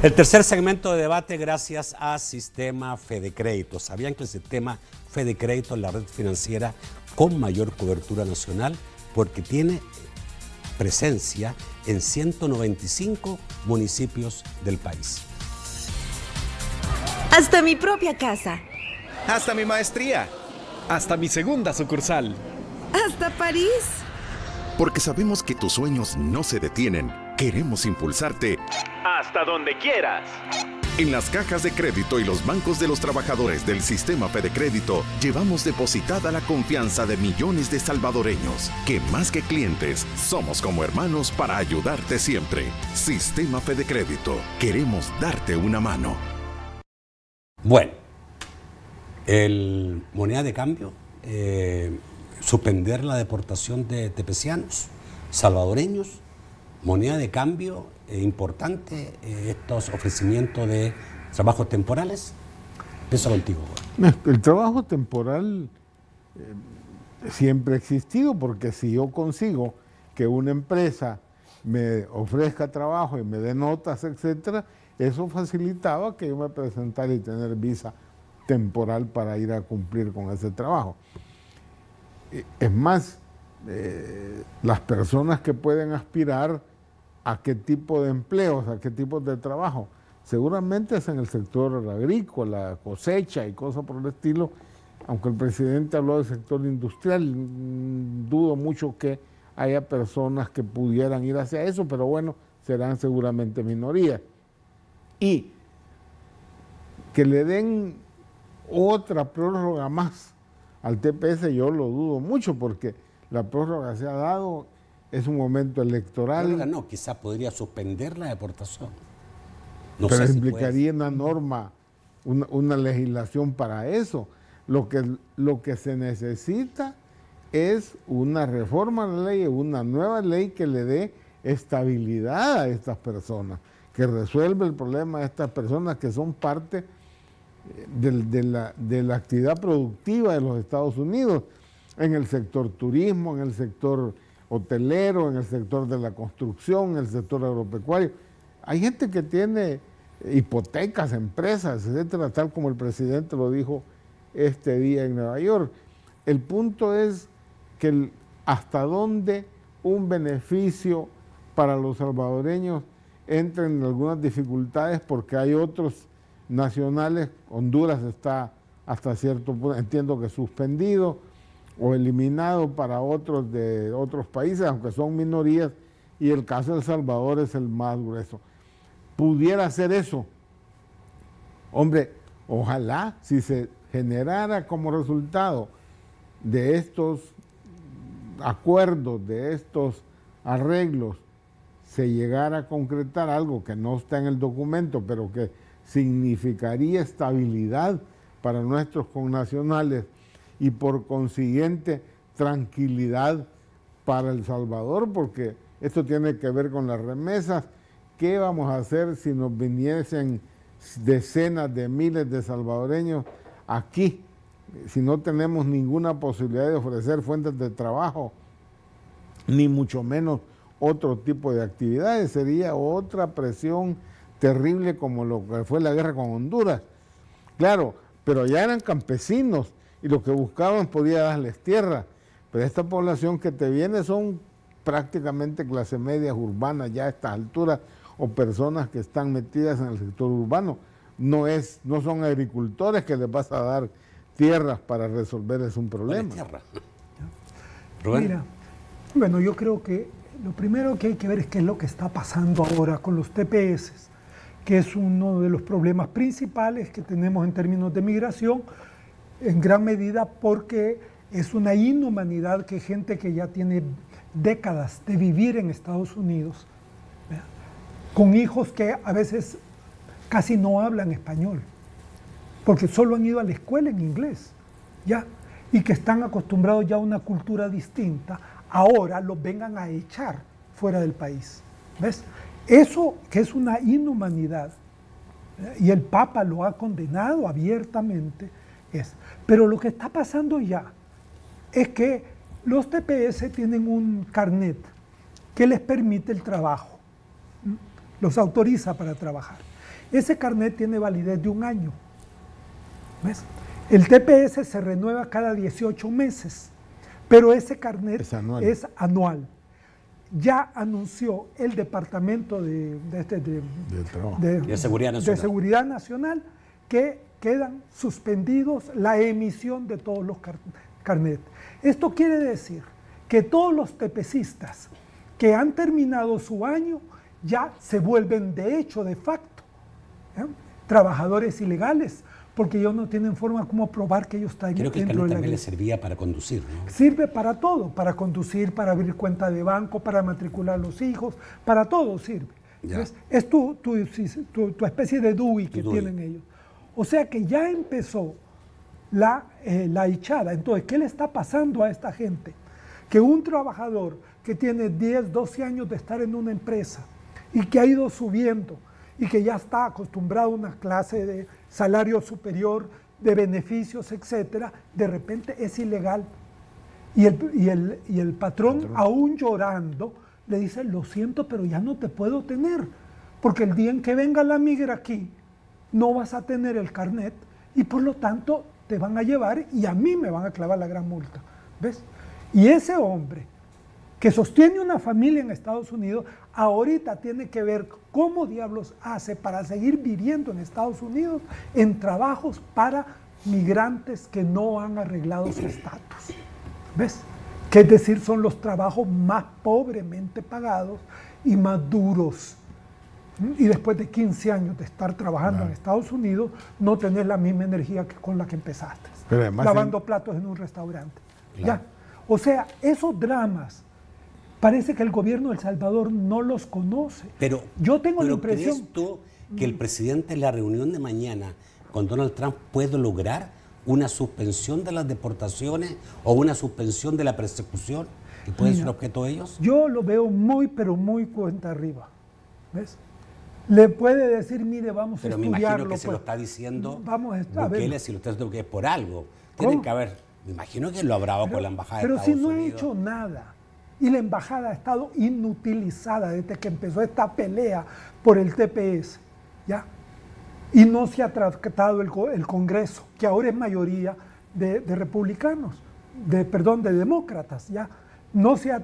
El tercer segmento de debate gracias a Sistema Fedecrédito. ¿Sabían que el Sistema Fedecrédito es la red financiera con mayor cobertura nacional? Porque tiene presencia en 195 municipios del país. Hasta mi propia casa. Hasta mi maestría. Hasta mi segunda sucursal. Hasta París. Porque sabemos que tus sueños no se detienen. Queremos impulsarte hasta donde quieras. En las cajas de crédito y los bancos de los trabajadores del Sistema Fedecrédito llevamos depositada la confianza de millones de salvadoreños, que más que clientes, somos como hermanos para ayudarte siempre. Sistema Fedecrédito, queremos darte una mano. Bueno, el moneda de cambio, suspender la deportación de tepecianos, salvadoreños, moneda de cambio importante, estos ofrecimientos de trabajos temporales. Empiezo contigo. El trabajo temporal siempre ha existido, porque si yo consigo que una empresa me ofrezca trabajo y me dé notas, etcétera, eso facilitaba que yo me presentara y tener visa temporal para ir a cumplir con ese trabajo. Es más, las personas que pueden aspirar a qué tipo de empleos, a qué tipo de trabajo, seguramente es en el sector agrícola, cosecha y cosas por el estilo, aunque el presidente habló del sector industrial, dudo mucho que haya personas que pudieran ir hacia eso, pero bueno, serán seguramente minorías. Y que le den otra prórroga más al TPS, yo lo dudo mucho, porque la prórroga se ha dado, es un momento electoral. No, quizá podría suspender la deportación. No, pero implicaría una norma, una legislación para eso. Lo que se necesita es una reforma a la ley, una nueva ley que le dé estabilidad a estas personas, que resuelva el problema de estas personas que son parte de la actividad productiva de los Estados Unidos, en el sector turismo, en el sector hotelero, en el sector de la construcción, en el sector agropecuario. Hay gente que tiene hipotecas, empresas, etcétera, tal como el presidente lo dijo este día en Nueva York. El punto es que hasta dónde un beneficio para los salvadoreños entra en algunas dificultades, porque hay otros nacionales. Honduras está hasta cierto punto, entiendo que suspendido o eliminado para otros de otros países, aunque son minorías, y el caso de El Salvador es el más grueso. Pudiera ser eso. Hombre, ojalá si se generara como resultado de estos acuerdos, de estos arreglos, se llegara a concretar algo que no está en el documento, pero que significaría estabilidad para nuestros connacionales y por consiguiente tranquilidad para El Salvador, porque esto tiene que ver con las remesas. ¿Qué vamos a hacer si nos viniesen decenas de miles de salvadoreños aquí, si no tenemos ninguna posibilidad de ofrecer fuentes de trabajo, ni mucho menos otro tipo de actividades? Sería otra presión terrible, como lo que fue la guerra con Honduras. Claro, pero ya eran campesinos y lo que buscaban podía darles tierra, pero esta población que te viene son prácticamente clase media urbana ya a estas alturas, o personas que están metidas en el sector urbano. No son agricultores que les vas a dar tierras para resolverles un problema. Mira, bueno, yo creo que lo primero que hay que ver es qué es lo que está pasando ahora con los TPS, que es uno de los problemas principales que tenemos en términos de migración, en gran medida porque es una inhumanidad que gente que ya tiene décadas de vivir en Estados Unidos, ¿verdad?, con hijos que a veces casi no hablan español, porque solo han ido a la escuela en inglés, ¿ya?, y que están acostumbrados ya a una cultura distinta, ahora los vengan a echar fuera del país. ¿Ves? Eso que es una inhumanidad, y el Papa lo ha condenado abiertamente, pero lo que está pasando ya es que los TPS tienen un carnet que les permite el trabajo, los autoriza para trabajar. Ese carnet tiene validez de 1 año. ¿Ves? El TPS se renueva cada 18 meses, pero ese carnet es anual. Ya anunció el Departamento de Seguridad Nacional que quedan suspendidos la emisión de todos los carnets. Esto quiere decir que todos los TPCistas que han terminado su año ya se vuelven de hecho, de facto, trabajadores ilegales, porque ellos no tienen forma como probar que ellos están dentro de la ley. Creo que el carnet también le servía para conducir, ¿no? Sirve para todo, para conducir, para abrir cuenta de banco, para matricular a los hijos, para todo sirve. Es tu especie de DUI que tienen ellos. O sea que ya empezó la hichada. Entonces, ¿qué le está pasando a esta gente? Que un trabajador que tiene 10, 12 años de estar en una empresa y que ha ido subiendo y que ya está acostumbrado a una clase de salario superior, de beneficios, etcétera, de repente es ilegal. Y el patrón, aún llorando, le dice, lo siento, pero ya no te puedo tener, porque el día en que venga la migra aquí, no vas a tener el carnet y por lo tanto te van a llevar y a mí me van a clavar la gran multa. ¿Ves? Y ese hombre que sostiene una familia en Estados Unidos, ahorita tiene que ver cómo diablos hace para seguir viviendo en Estados Unidos en trabajos para migrantes que no han arreglado su estatus. ¿Ves? Que es decir, son los trabajos más pobremente pagados y más duros. Y después de 15 años de estar trabajando en Estados Unidos, no tenés la misma energía que con la que empezaste. Pero además lavando platos en un restaurante. ¿Ya? O sea, esos dramas parece que el gobierno de El Salvador no los conoce. Pero yo tengo la impresión... ¿Crees tú que el presidente en la reunión de mañana con Donald Trump puede lograr una suspensión de las deportaciones o una suspensión de la persecución que puede ser objeto de ellos? Yo lo veo muy, pero muy cuenta arriba. ¿Ves? Le puede decir, mire, vamos a estudiarlo. Pero me imagino que se lo está diciendo Bukele, si lo está diciendo que es por algo. Tienen que haber, me imagino que lo habrá con la embajada de Estados Unidos. Pero si no ha hecho nada. Y la embajada ha estado inutilizada desde que empezó esta pelea por el TPS, ¿ya? Y no se ha tratado el Congreso, que ahora es mayoría de republicanos, de demócratas, ¿ya? No se han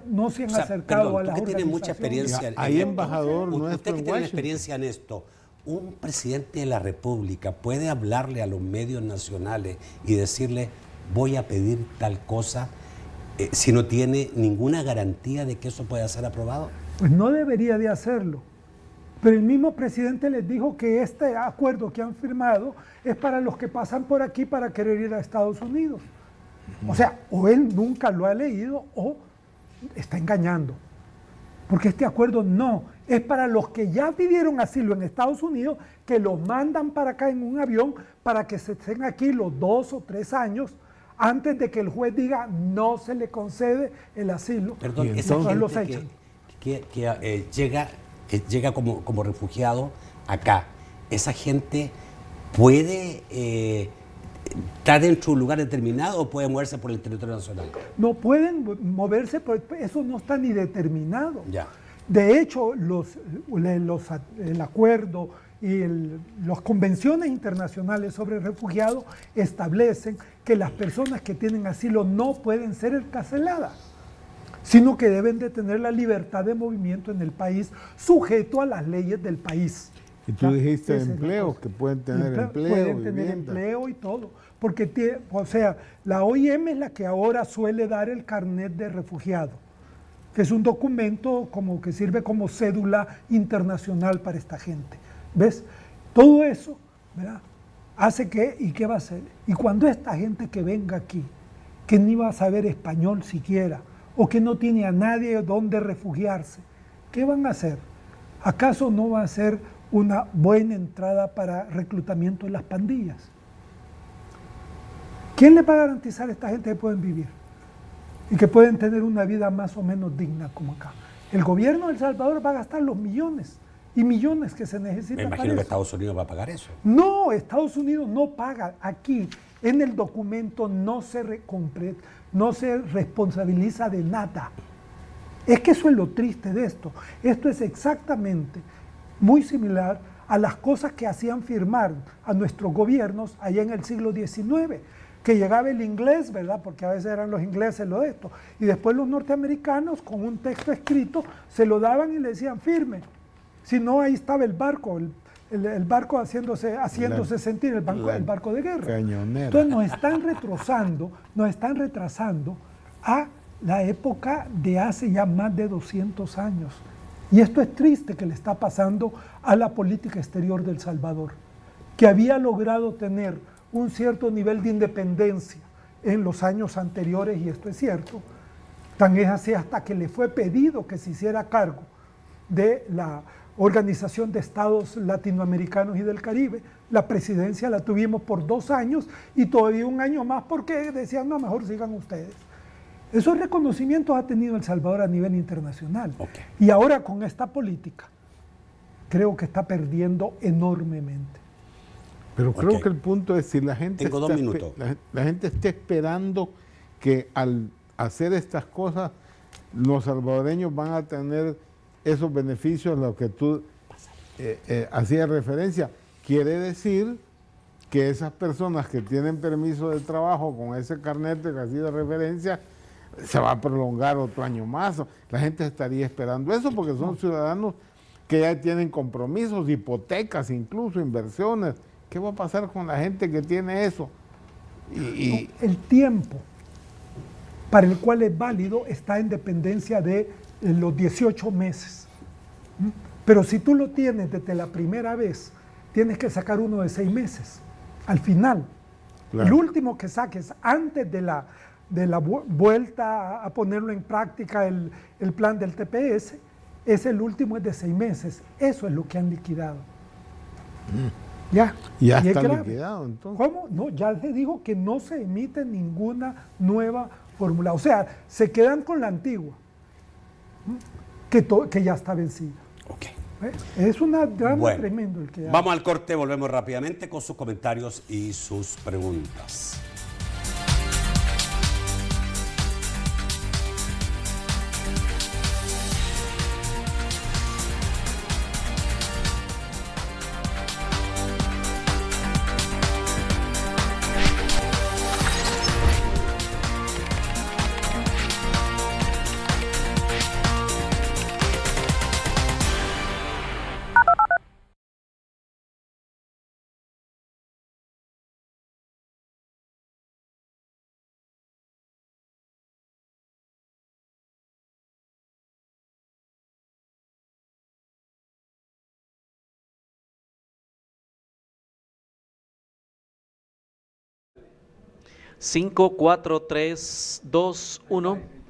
acercado a la organización. Usted tiene mucha experiencia. Hay embajador nuestro usted que tiene experiencia en esto. ¿Un presidente de la República puede hablarle a los medios nacionales y decirle, voy a pedir tal cosa, si no tiene ninguna garantía de que eso pueda ser aprobado? Pues no debería de hacerlo. Pero el mismo presidente les dijo que este acuerdo que han firmado es para los que pasan por aquí para querer ir a Estados Unidos. O sea, o él nunca lo ha leído o está engañando. Porque este acuerdo no, es para los que ya pidieron asilo en Estados Unidos, que los mandan para acá en un avión para que se estén aquí los 2 o 3 años antes de que el juez diga no se le concede el asilo. Perdón, esa gente que llega como refugiado acá, ¿esa gente puede estar dentro de un lugar determinado o puede moverse por el territorio nacional? No pueden moverse, eso no está ni determinado. Ya. De hecho, el acuerdo y las convenciones internacionales sobre refugiados establecen que las personas que tienen asilo no pueden ser encarceladas, sino que deben de tener la libertad de movimiento en el país, sujeto a las leyes del país. Y tú dijiste empleo, que pueden tener empleo. Pueden tener empleo y todo. Porque, o sea, la OIM es la que ahora suele dar el carnet de refugiado, que es un documento como que sirve como cédula internacional para esta gente. ¿Ves? Todo eso, ¿verdad? Hace que, ¿y qué va a hacer? Y cuando esta gente que venga aquí, que ni va a saber español siquiera, o que no tiene a nadie donde refugiarse, ¿qué van a hacer? ¿Acaso no va a ser una buena entrada para reclutamiento de las pandillas? ¿Quién le va a garantizar a esta gente que pueden vivir y que pueden tener una vida más o menos digna como acá? El gobierno de El Salvador va a gastar los millones y millones que se necesitan. Me imagino que Estados Unidos va a pagar eso. No, Estados Unidos no paga. Aquí en el documento no se responsabiliza de nada. Es que eso es lo triste de esto. Esto es exactamente muy similar a las cosas que hacían firmar a nuestros gobiernos allá en el siglo XIX, que llegaba el inglés, ¿verdad? Porque a veces eran los ingleses lo de esto, y después los norteamericanos con un texto escrito se lo daban y le decían firme. Si no, ahí estaba el barco, el barco haciéndose sentir, el barco de guerra. Cañonera. Entonces nos están retrasando a la época de hace ya más de 200 años. Y esto es triste que le está pasando a la política exterior de El Salvador, que había logrado tener un cierto nivel de independencia en los años anteriores, y esto es cierto, tan es así hasta que le fue pedido que se hiciera cargo de la Organización de Estados Latinoamericanos y del Caribe. La presidencia la tuvimos por 2 años y todavía un año más porque decían, no, mejor sigan ustedes. Esos reconocimientos ha tenido El Salvador a nivel internacional. Okay. Y ahora con esta política, creo que está perdiendo enormemente. Pero creo que el punto es si la gente, Tengo 2 minutos. La gente está esperando que al hacer estas cosas, los salvadoreños van a tener esos beneficios a los que tú hacías referencia. Quiere decir que esas personas que tienen permiso de trabajo con ese carnet que hacía referencia, se va a prolongar otro año más. La gente estaría esperando eso porque son ciudadanos que ya tienen compromisos, hipotecas, incluso inversiones. ¿Qué va a pasar con la gente que tiene eso? El tiempo para el cual es válido está en dependencia de los 18 meses. Pero si tú lo tienes desde la primera vez, tienes que sacar uno de 6 meses. Al final, claro. El último que saques antes de la vuelta a ponerlo en práctica el plan del TPS, es el último, es de 6 meses. Eso es lo que han liquidado. Ya está liquidado, entonces. ¿Cómo? No, ya se dijo que no se emite ninguna nueva fórmula. O sea, se quedan con la antigua, que ya está vencida. Okay. Es un drama tremendo el que hay. Vamos al corte, volvemos rápidamente con sus comentarios y sus preguntas. Cinco, 4, 3, 2, 1.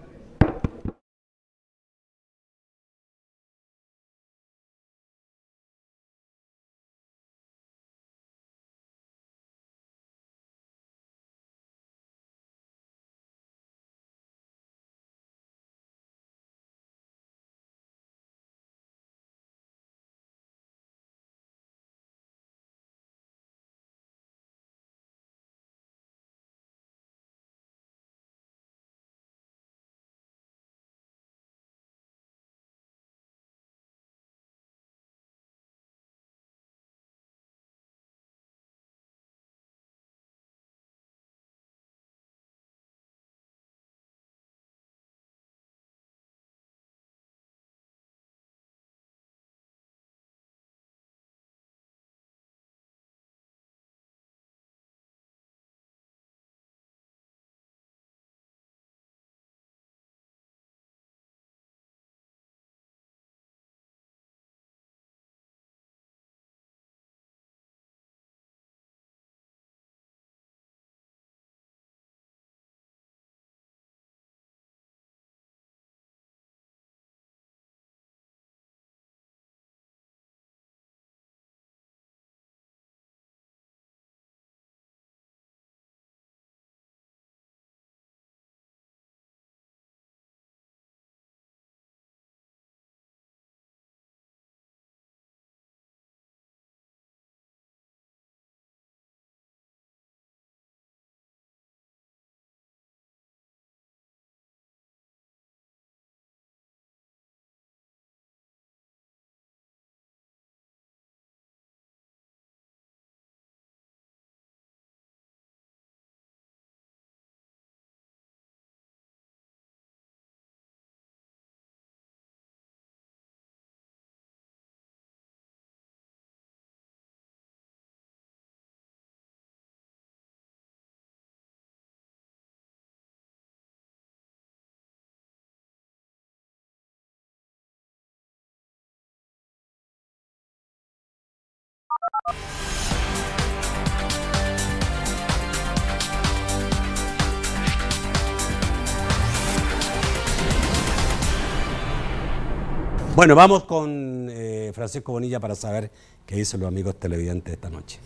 Bueno, vamos con Francisco Bonilla para saber qué dicen los amigos televidentes esta noche.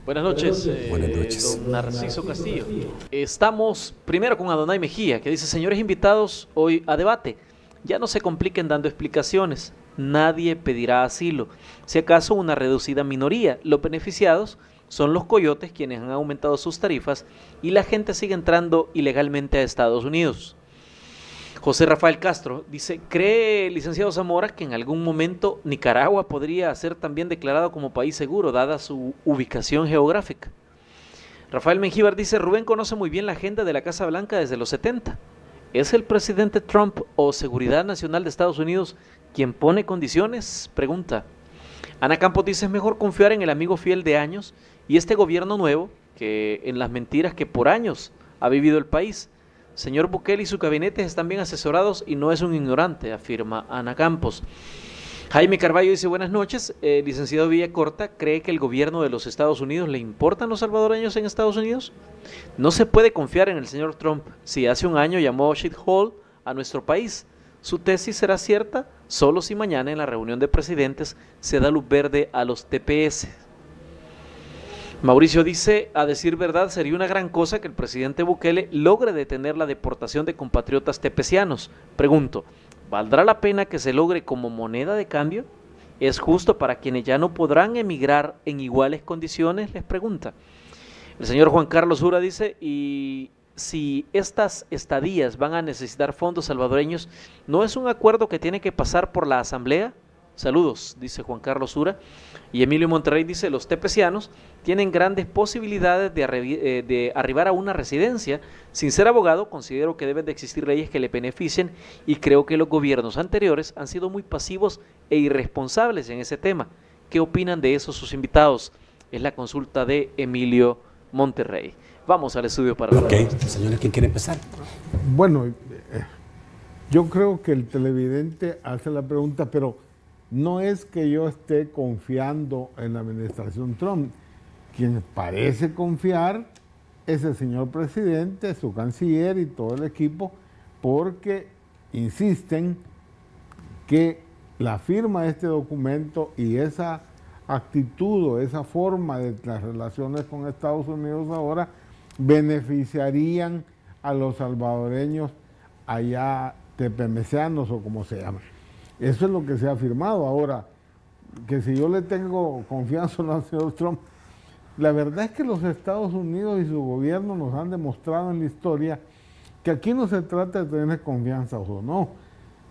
Buenas noches, Buenas noches. Don Narciso Castillo. Estamos primero con Adonai Mejía, que dice: señores invitados hoy a debate, ya no se compliquen dando explicaciones, nadie pedirá asilo, si acaso una reducida minoría. Los beneficiados son los coyotes, quienes han aumentado sus tarifas y la gente sigue entrando ilegalmente a Estados Unidos. José Rafael Castro dice: ¿cree, licenciado Zamora, que en algún momento Nicaragua podría ser también declarado como país seguro, dada su ubicación geográfica? Rafael Mengíbar dice: Rubén conoce muy bien la agenda de la Casa Blanca desde los 70. ¿Es el presidente Trump o Seguridad Nacional de Estados Unidos quien pone condiciones? Pregunta. Ana Campos dice: es mejor confiar en el amigo fiel de años y este gobierno nuevo que en las mentiras que por años ha vivido el país. Señor Bukele y su gabinete están bien asesorados y no es un ignorante, afirma Ana Campos. Jaime Carballo dice: buenas noches, licenciado Villacorta, ¿cree que el gobierno de los Estados Unidos le importan los salvadoreños en Estados Unidos? No se puede confiar en el señor Trump. Si hace un año llamó shithole a nuestro país, su tesis será cierta solo si mañana en la reunión de presidentes se da luz verde a los TPS. Mauricio dice: a decir verdad, sería una gran cosa que el presidente Bukele logre detener la deportación de compatriotas tepecianos. Pregunto, ¿valdrá la pena que se logre como moneda de cambio? ¿Es justo para quienes ya no podrán emigrar en iguales condiciones? Les pregunta. El señor Juan Carlos Ura dice: y si estas estadías van a necesitar fondos salvadoreños, ¿no es un acuerdo que tiene que pasar por la Asamblea? Saludos, dice Juan Carlos Ura. Y Emilio Monterrey dice: los tepecianos tienen grandes posibilidades de arribar a una residencia. Sin ser abogado, considero que deben de existir leyes que le beneficien y creo que los gobiernos anteriores han sido muy pasivos e irresponsables en ese tema. ¿Qué opinan de eso sus invitados? Es la consulta de Emilio Monterrey. Vamos al estudio para Ok, señores, ¿quién quiere empezar? Bueno, yo creo que el televidente hace la pregunta, pero no es que yo esté confiando en la administración Trump. Quien parece confiar es el señor presidente, su canciller y todo el equipo, porque insisten que la firma de este documento y esa actitud o esa forma de las relaciones con Estados Unidos ahora beneficiarían a los salvadoreños allá tepemesianos o como se llama. Eso es lo que se ha afirmado. Ahora, que si yo le tengo confianza al señor Trump, la verdad es que los Estados Unidos y su gobierno nos han demostrado en la historia que aquí no se trata de tener confianza o no.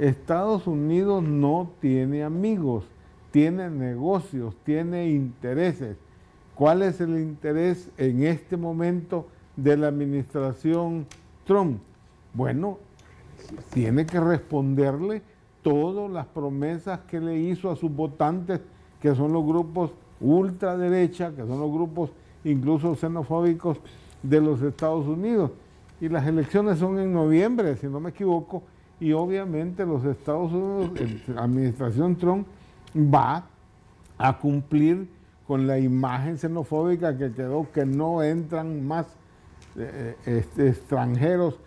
Estados Unidos no tiene amigos, tiene negocios, tiene intereses. ¿Cuál es el interés en este momento de la administración Trump? Bueno, tiene que responderle todas las promesas que le hizo a sus votantes, que son los grupos ultraderecha, que son los grupos incluso xenofóbicos de los Estados Unidos. Y las elecciones son en noviembre, si no me equivoco, y obviamente los Estados Unidos, la administración Trump va a cumplir con la imagen xenofóbica que quedó, que no entran más extranjeros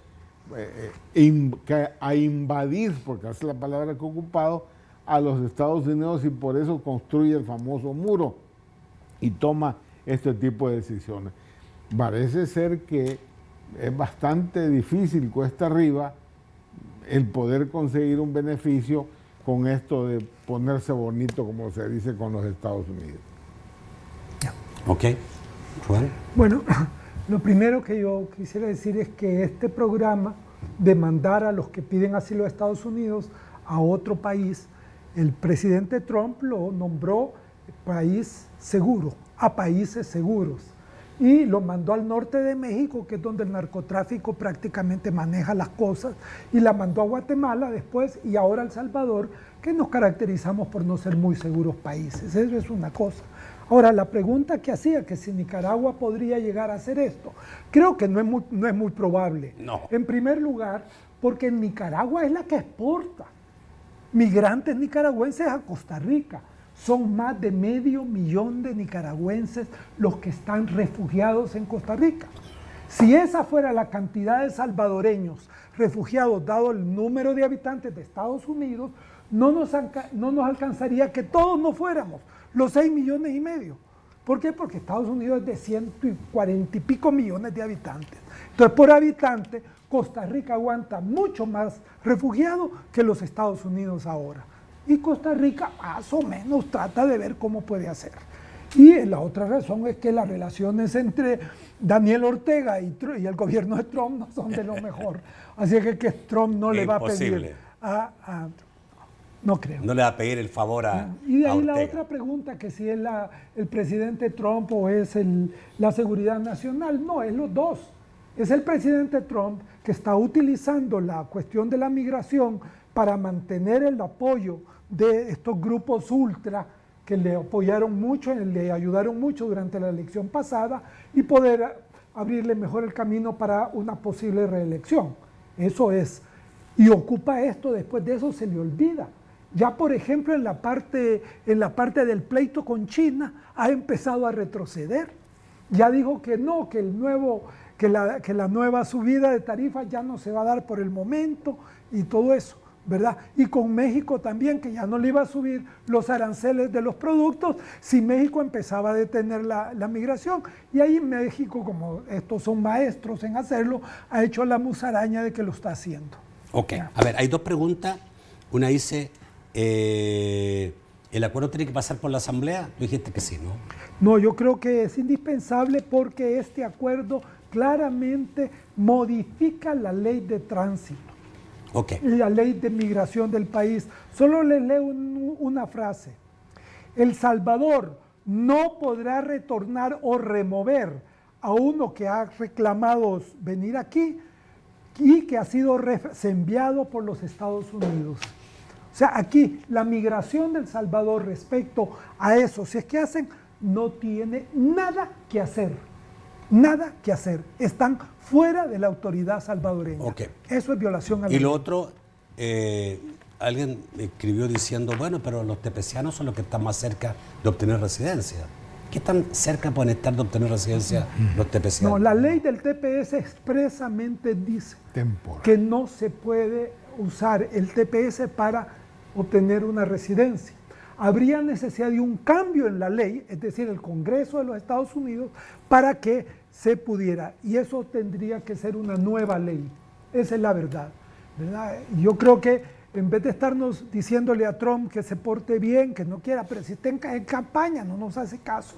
a invadir, porque esa es la palabra que he ocupado, a los Estados Unidos, y por eso construye el famoso muro y toma este tipo de decisiones. Parece ser que es bastante difícil, cuesta arriba, el poder conseguir un beneficio con esto de ponerse bonito, como se dice, con los Estados Unidos. Ok. Juan. Bueno, lo primero que yo quisiera decir es que este programa de mandar a los que piden asilo a Estados Unidos a otro país, el presidente Trump lo nombró país seguro, a países seguros, y lo mandó al norte de México, que es donde el narcotráfico prácticamente maneja las cosas, y la mandó a Guatemala después, y ahora a El Salvador, que nos caracterizamos por no ser muy seguros países. Eso es una cosa. Ahora, la pregunta que hacía, que si Nicaragua podría llegar a hacer esto, creo que no es muy probable. No. En primer lugar, porque Nicaragua es la que exporta migrantes nicaragüenses a Costa Rica. son más de 500,000 de nicaragüenses los que están refugiados en Costa Rica. Si esa fuera la cantidad de salvadoreños refugiados, dado el número de habitantes de Estados Unidos, no nos alcanzaría que todos nos fuéramos, los 6,5 millones. ¿Por qué? Porque Estados Unidos es de 140 y pico millones de habitantes. Entonces, por habitante, Costa Rica aguanta mucho más refugiados que los Estados Unidos ahora. Y Costa Rica más o menos trata de ver cómo puede hacer. Y la otra razón es que las relaciones entre Daniel Ortega y el gobierno de Trump no son de lo mejor. Así que Trump no le va a pedir no creo. No le va a pedir el favor a Y de ahí Ortega. la otra pregunta, que si es el presidente Trump o es la seguridad nacional. No, es los dos. Es el presidente Trump que está utilizando la cuestión de la migración para mantener el apoyo de estos grupos ultra que le apoyaron mucho, le ayudaron mucho durante la elección pasada y poder abrirle mejor el camino para una posible reelección. Eso es. Y ocupa esto, después de eso se le olvida. Ya, por ejemplo, en la parte del pleito con China ha empezado a retroceder. Ya dijo que no, que la nueva subida de tarifas ya no se va a dar por el momento y todo eso, ¿verdad? Y con México también, que ya no le iba a subir los aranceles de los productos si México empezaba a detener la migración. Y ahí México, como estos son maestros en hacerlo, ha hecho la musaraña de que lo está haciendo. Ok, a ver, hay dos preguntas. Una dice, ¿el acuerdo tiene que pasar por la Asamblea? Tú dijiste que sí, ¿no? No, yo creo que es indispensable porque este acuerdo claramente modifica la ley de tránsito. Okay. Y la ley de migración del país. Solo les leo una frase. El Salvador no podrá retornar o remover a uno que ha reclamado venir aquí y que ha sido enviado por los Estados Unidos. O sea, aquí la migración del Salvador respecto a eso, si es que hacen, no tiene nada que hacer. Nada que hacer. Están fuera de la autoridad salvadoreña. Okay. Eso es violación a la ley. Y lo otro, alguien escribió diciendo, bueno, pero los tepecianos son los que están más cerca de obtener residencia. ¿Qué tan cerca pueden estar de obtener residencia los tepecianos? No, la ley del TPS expresamente dice que no se puede usar el TPS para obtener una residencia. Habría necesidad de un cambio en la ley, es decir, el Congreso de los Estados Unidos, para que se pudiera. Y eso tendría que ser una nueva ley. Esa es la verdad, ¿verdad? Yo creo que en vez de estarnos diciéndole a Trump que se porte bien, que no quiera, pero si está en campaña, no nos hace caso.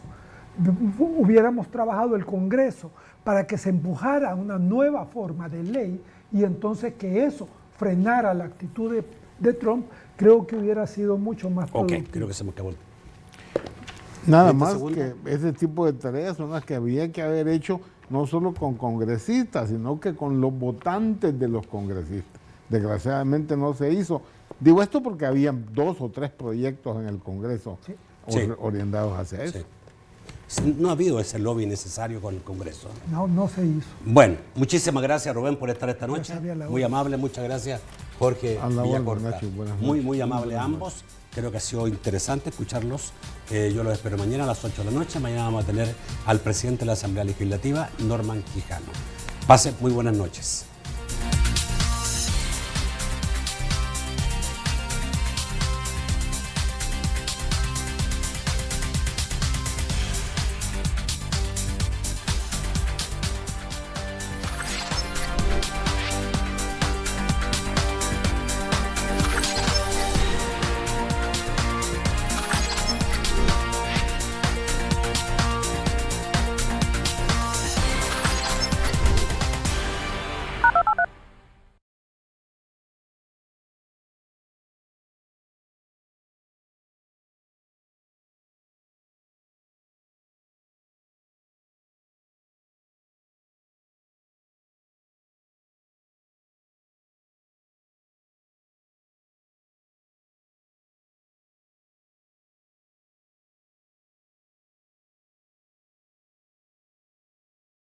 Hubiéramos trabajado el Congreso para que se empujara una nueva forma de ley y entonces que eso frenara la actitud de Trump, creo que hubiera sido mucho más productivo. Ok, creo que se me acabó el... Nada más que ese tipo de tareas son las que había que haber hecho no solo con congresistas, sino que con los votantes de los congresistas. Desgraciadamente no se hizo. Digo esto porque había 2 o 3 proyectos en el Congreso orientados hacia eso. Sí. No ha habido ese lobby necesario con el Congreso. No se hizo. Bueno, muchísimas gracias, Rubén, por estar esta noche. Muy amable, muchas gracias, Jorge Villacorta. Muy amable a ambos. Creo que ha sido interesante escucharlos. Yo los espero mañana a las 8 de la noche. Mañana vamos a tener al presidente de la Asamblea Legislativa, Norman Quijano. Pase muy buenas noches.